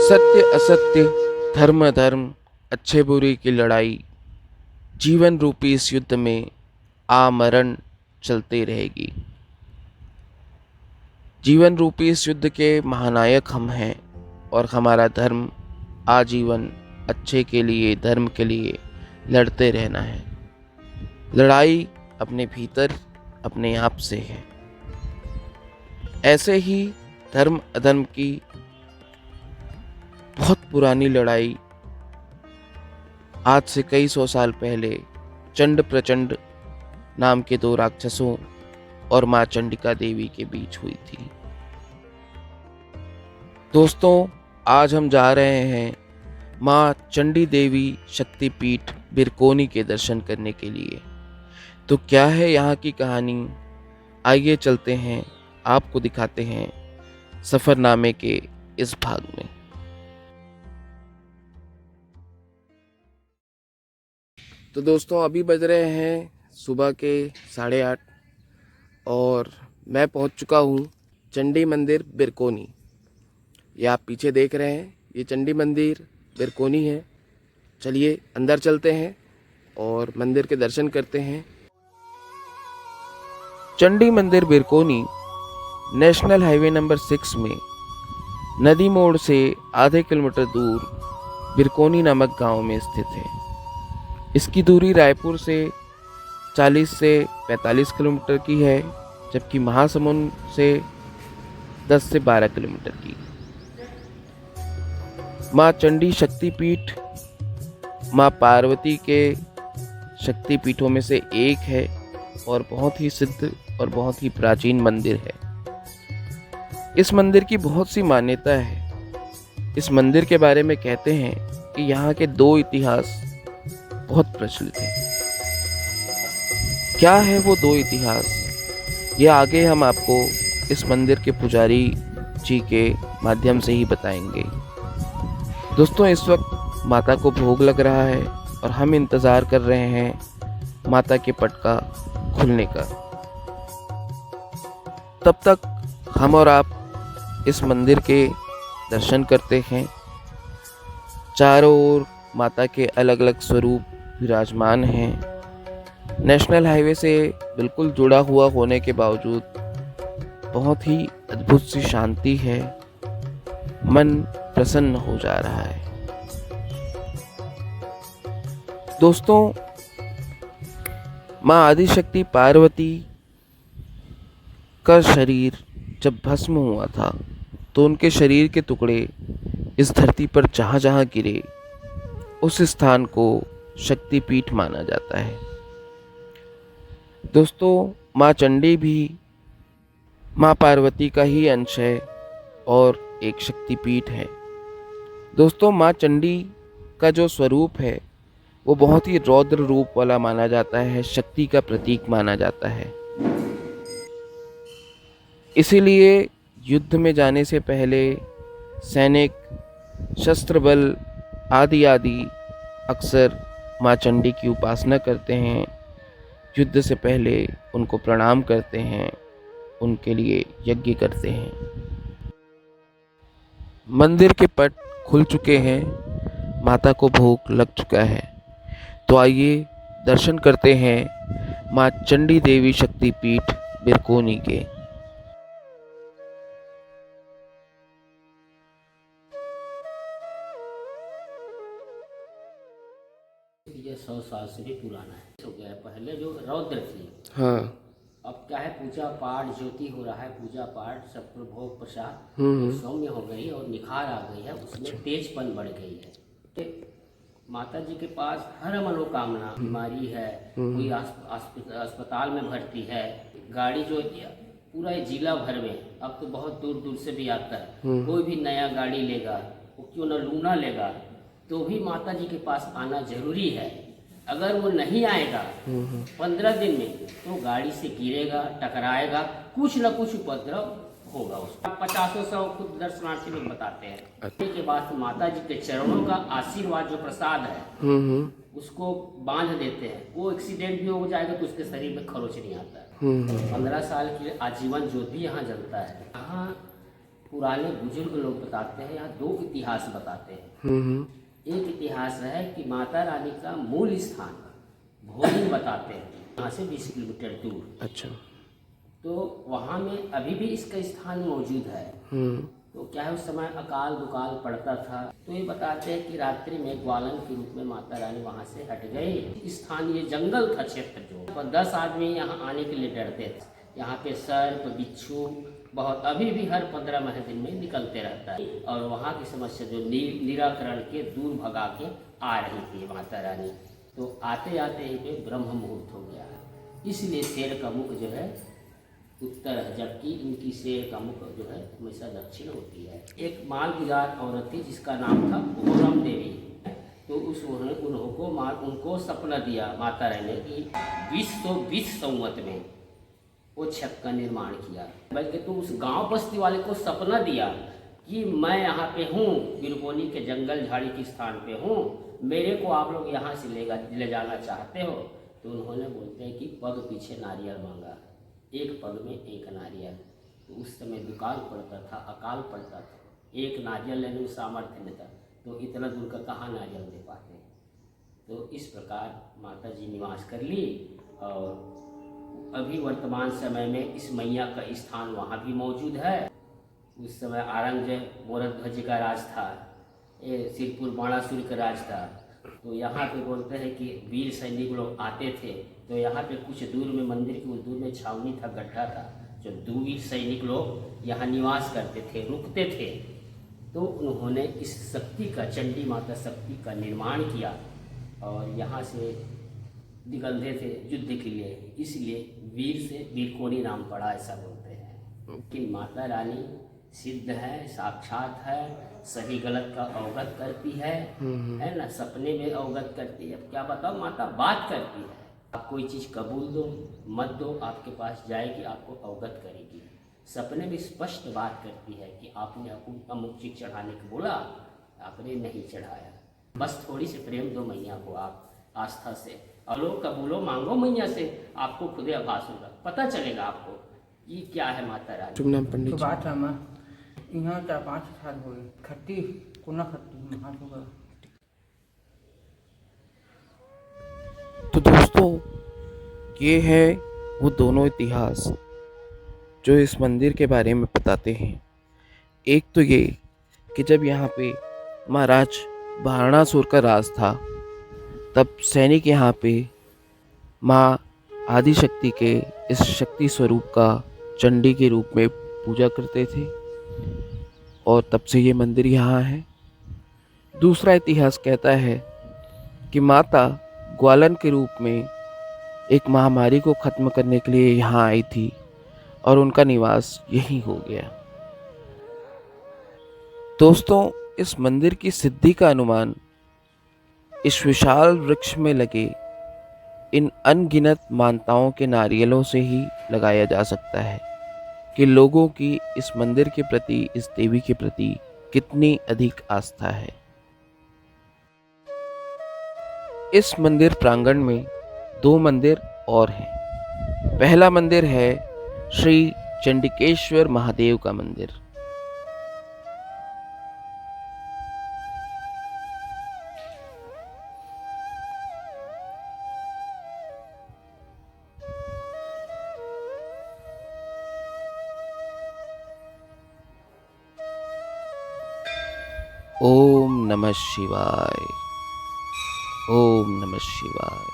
सत्य असत्य, धर्म अधर्म, अच्छे बुरे की लड़ाई जीवन रूपी इस युद्ध में आमरण चलती रहेगी। जीवन रूपी इस युद्ध के महानायक हम हैं और हमारा धर्म आजीवन अच्छे के लिए, धर्म के लिए लड़ते रहना है। लड़ाई अपने भीतर, अपने आप से है। ऐसे ही धर्म अधर्म की बहुत पुरानी लड़ाई आज से कई सौ साल पहले चंड प्रचंड नाम के दो राक्षसों और माँ चंडिका देवी के बीच हुई थी। दोस्तों, आज हम जा रहे हैं माँ चंडी देवी शक्तिपीठ बिरकोनी के दर्शन करने के लिए। तो क्या है यहाँ की कहानी, आइए चलते हैं, आपको दिखाते हैं सफरनामे के इस भाग में। तो दोस्तों, अभी बज रहे हैं सुबह के 8:30 और मैं पहुंच चुका हूं चंडी मंदिर बिरकोनी। ये आप पीछे देख रहे हैं, ये चंडी मंदिर बिरकोनी है। चलिए अंदर चलते हैं और मंदिर के दर्शन करते हैं। चंडी मंदिर बिरकोनी नेशनल हाईवे नंबर 6 में नदी मोड़ से आधे किलोमीटर दूर बिरकोनी नामक गांव में स्थित है। इसकी दूरी रायपुर से 40 से 45 किलोमीटर की है, जबकि महासमुंद से 10 से 12 किलोमीटर की। माँ चंडी शक्तिपीठ माँ पार्वती के शक्तिपीठों में से एक है और बहुत ही सिद्ध और बहुत ही प्राचीन मंदिर है। इस मंदिर की बहुत सी मान्यता है। इस मंदिर के बारे में कहते हैं कि यहाँ के दो इतिहास बहुत प्रचलित है। क्या है वो दो इतिहास, ये आगे हम आपको इस मंदिर के पुजारी जी के माध्यम से ही बताएंगे। दोस्तों, इस वक्त माता को भोग लग रहा है और हम इंतज़ार कर रहे हैं माता के पट का खुलने का। तब तक हम और आप इस मंदिर के दर्शन करते हैं। चारों ओर माता के अलग अलग स्वरूप विराजमान हैं। नेशनल हाईवे से बिल्कुल जुड़ा हुआ होने के बावजूद बहुत ही अद्भुत सी शांति है। मन प्रसन्न हो जा रहा है। दोस्तों, माँ आदिशक्ति पार्वती का शरीर जब भस्म हुआ था तो उनके शरीर के टुकड़े इस धरती पर जहाँ जहाँ गिरे उस स्थान को शक्तिपीठ माना जाता है। दोस्तों, माँ चंडी भी माँ पार्वती का ही अंश है और एक शक्तिपीठ है। दोस्तों, माँ चंडी का जो स्वरूप है वो बहुत ही रौद्र रूप वाला माना जाता है, शक्ति का प्रतीक माना जाता है। इसीलिए युद्ध में जाने से पहले सैनिक, शस्त्र बल आदि अक्सर माँ चंडी की उपासना करते हैं। युद्ध से पहले उनको प्रणाम करते हैं, उनके लिए यज्ञ करते हैं। मंदिर के पट खुल चुके हैं, माता को भोग लग चुका है। तो आइए दर्शन करते हैं माँ चंडी देवी शक्तिपीठ बिरकोनी के। ये 100 साल से भी पुराना है। हो गया है, पहले जो रौद्र थी, हाँ, अब क्या है, पूजा पाठ ज्योति हो रहा है, पूजा पाठ सब भोग प्रसाद सौम्य हो गई और निखार आ गई है, उसमें तेजपन बढ़ गई है। माता जी के पास हर मनोकामना, बीमारी है, कोई अस्पताल में भर्ती है, गाड़ी जो पूरा जिला भर में अब तो बहुत दूर दूर से भी आता है, कोई भी नया गाड़ी लेगा, वो क्यों न लूना लेगा, तो भी माता जी के पास आना जरूरी है। अगर वो नहीं आएगा 15 दिन में तो गाड़ी से गिरेगा, टकराएगा, कुछ न कुछ उपद्रव होगा उसका। 50-100 खुद दर्शनार्थी लोग बताते हैं। के बाद माता जी के चरणों का आशीर्वाद जो प्रसाद है उसको बांध देते हैं। वो एक्सीडेंट भी हो जाएगा तो उसके शरीर में खरोच नहीं आता है। 15 साल की आजीवन ज्योति यहाँ जलता है। यहाँ पुराने बुजुर्ग लोग बताते हैं, यहाँ दो इतिहास बताते हैं। एक इतिहास है कि माता रानी का मूल स्थान भोली बताते हैं, यहाँ से 20 किलोमीटर दूर। अच्छा। तो वहाँ में अभी भी इसका स्थान मौजूद है। तो क्या है, उस समय अकाल दुकाल पड़ता था, तो ये बताते हैं कि रात्रि में ग्वालन के रूप में माता रानी वहाँ से हट गई। स्थान ये जंगल था क्षेत्र जो, 10 आदमी यहाँ आने के लिए डरते थे। यहाँ पे सर्प बिच्छू बहुत अभी भी हर 15 दिन में निकलते रहता है, और वहाँ की समस्या जो निराकरण के दूर भगा के आ रही थी माता रानी। तो आते आते ही पे ब्रह्म मुहूर्त हो गया, इसलिए शेर का मुख जो है उत्तर है, जबकि इनकी शेर का मुख जो है हमेशा दक्षिण होती है। एक मालगुजार औरत थी जिसका नाम था घोरम देवी। तो उनको सपना दिया माता रानी ने कि 2020 संवत में वो छत का निर्माण किया। बल्कि तो उस गांव बस्ती वाले को सपना दिया कि मैं यहाँ पे हूँ, बिरकोनी के जंगल झाड़ी के स्थान पे हूँ, मेरे को आप लोग यहाँ से ले जाना चाहते हो। तो उन्होंने बोलते हैं कि पग पीछे नारियल मांगा, एक पग में एक नारियल। तो उस समय दुकाल पड़ता था, अकाल पड़ता था, एक नारियल लेने में सामर्थ्य नहीं था, तो इतना दूर का कहाँ नारियल दे पाते। तो इस प्रकार माता जी निवास कर ली। और अभी वर्तमान समय में इस मैया का स्थान वहाँ भी मौजूद है। उस समय औरंगजेब मोरध्वज का राज था, ये सिरपुर बाणासुर का राज था। तो यहाँ पे बोलते हैं कि वीर सैनिक लोग आते थे, तो यहाँ पे कुछ दूर में मंदिर के कुछ दूर में छावनी था, गड्ढा था, जो 2 वीर सैनिक लोग यहाँ निवास करते थे, रुकते थे। तो उन्होंने इस शक्ति का, चंडी माता शक्ति का निर्माण किया और यहाँ से निकलते थे युद्ध के लिए, इसलिए वीर से वीरकोनी नाम पड़ा, ऐसा बोलते हैं। कि माता रानी सिद्ध है, साक्षात है, सही गलत का अवगत करती है ना, सपने में अवगत करती है। क्या बताओ, माता बात करती है, आप कोई चीज़ कबूल दो मत दो, आपके पास जाएगी, आपको अवगत करेगी। सपने में स्पष्ट बात करती है कि आपने अमुक चीज चढ़ाने को बोला, आपने नहीं चढ़ाया, बस थोड़ी सी प्रेम दो मैया को आप आस्था से, अलो कबूलो मांगो मैया से, आपको खुदे आभास होगा, पता चलेगा आपको ये क्या है माता रानी। शुभ नाम पंडित जी। बात है यहाँ 4-5 साल हो गए, खट्टी कोना खट्टी महासुगर। तो दोस्तों, ये है वो दोनों इतिहास जो इस मंदिर के बारे में बताते हैं। एक तो ये कि जब यहाँ पे महाराज बाणासुर का राज था, तब सैनिक यहाँ पे माँ आदिशक्ति के इस शक्ति स्वरूप का चंडी के रूप में पूजा करते थे, और तब से ये मंदिर यहाँ है। दूसरा इतिहास कहता है कि माता ग्वालन के रूप में एक महामारी को खत्म करने के लिए यहाँ आई थी और उनका निवास यहीं हो गया। दोस्तों, इस मंदिर की सिद्धि का अनुमान इस विशाल वृक्ष में लगे इन अनगिनत मानताओं के नारियलों से ही लगाया जा सकता है कि लोगों की इस मंदिर के प्रति, इस देवी के प्रति कितनी अधिक आस्था है। इस मंदिर प्रांगण में 2 मंदिर और हैं। पहला मंदिर है श्री चंडिकेश्वर महादेव का मंदिर। ओम नमः शिवाय, ओम नमः शिवाय।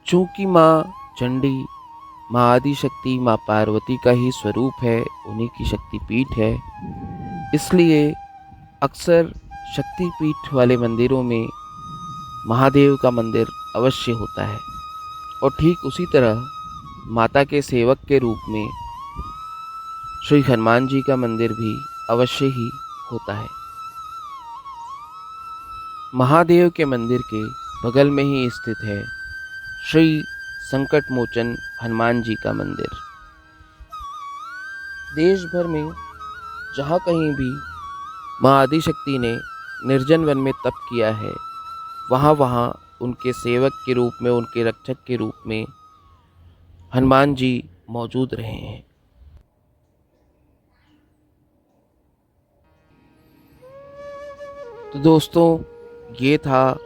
चूंकि माँ चंडी, माँ आदिशक्ति, माँ पार्वती का ही स्वरूप है, उन्हीं की शक्तिपीठ है, इसलिए अक्सर शक्तिपीठ वाले मंदिरों में महादेव का मंदिर अवश्य होता है। और ठीक उसी तरह माता के सेवक के रूप में श्री हनुमान जी का मंदिर भी अवश्य ही होता है। महादेव के मंदिर के बगल में ही स्थित है श्री संकट मोचन हनुमान जी का मंदिर। देश भर में जहाँ कहीं भी माँ आदिशक्ति ने निर्जन वन में तप किया है, वहाँ उनके सेवक के रूप में, उनके रक्षक के रूप में हनुमान जी मौजूद रहे हैं। तो दोस्तों, ये था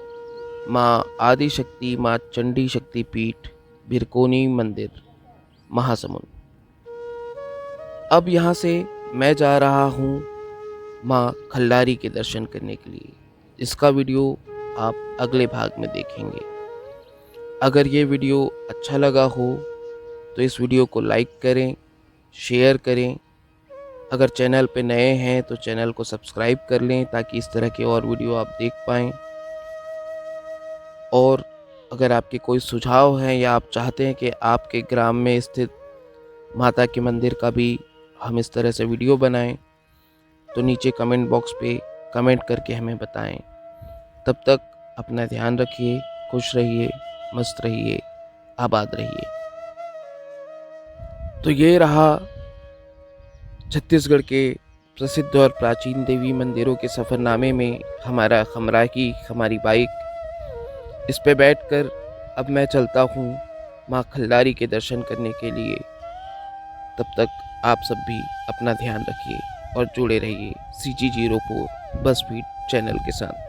माँ आदिशक्ति माँ चंडी शक्ति पीठ भिरकोनी मंदिर महासमुंद। अब यहाँ से मैं जा रहा हूँ माँ खल्लारी के दर्शन करने के लिए। इसका वीडियो आप अगले भाग में देखेंगे। अगर ये वीडियो अच्छा लगा हो तो इस वीडियो को लाइक करें, शेयर करें। अगर चैनल पे नए हैं तो चैनल को सब्सक्राइब कर लें ताकि इस तरह के और वीडियो आप देख पाएँ। और अगर आपके कोई सुझाव हैं या आप चाहते हैं कि आपके ग्राम में स्थित माता के मंदिर का भी हम इस तरह से वीडियो बनाएं, तो नीचे कमेंट बॉक्स पे कमेंट करके हमें बताएं। तब तक अपना ध्यान रखिए, खुश रहिए, मस्त रहिए, आबाद रहिए। तो ये रहा छत्तीसगढ़ के प्रसिद्ध और प्राचीन देवी मंदिरों के सफ़रनामे में हमारी बाइक। इस पे बैठकर अब मैं चलता हूँ माँ खल्लारी के दर्शन करने के लिए। तब तक आप सब भी अपना ध्यान रखिए और जुड़े रहिए CG04 बस बीट चैनल के साथ।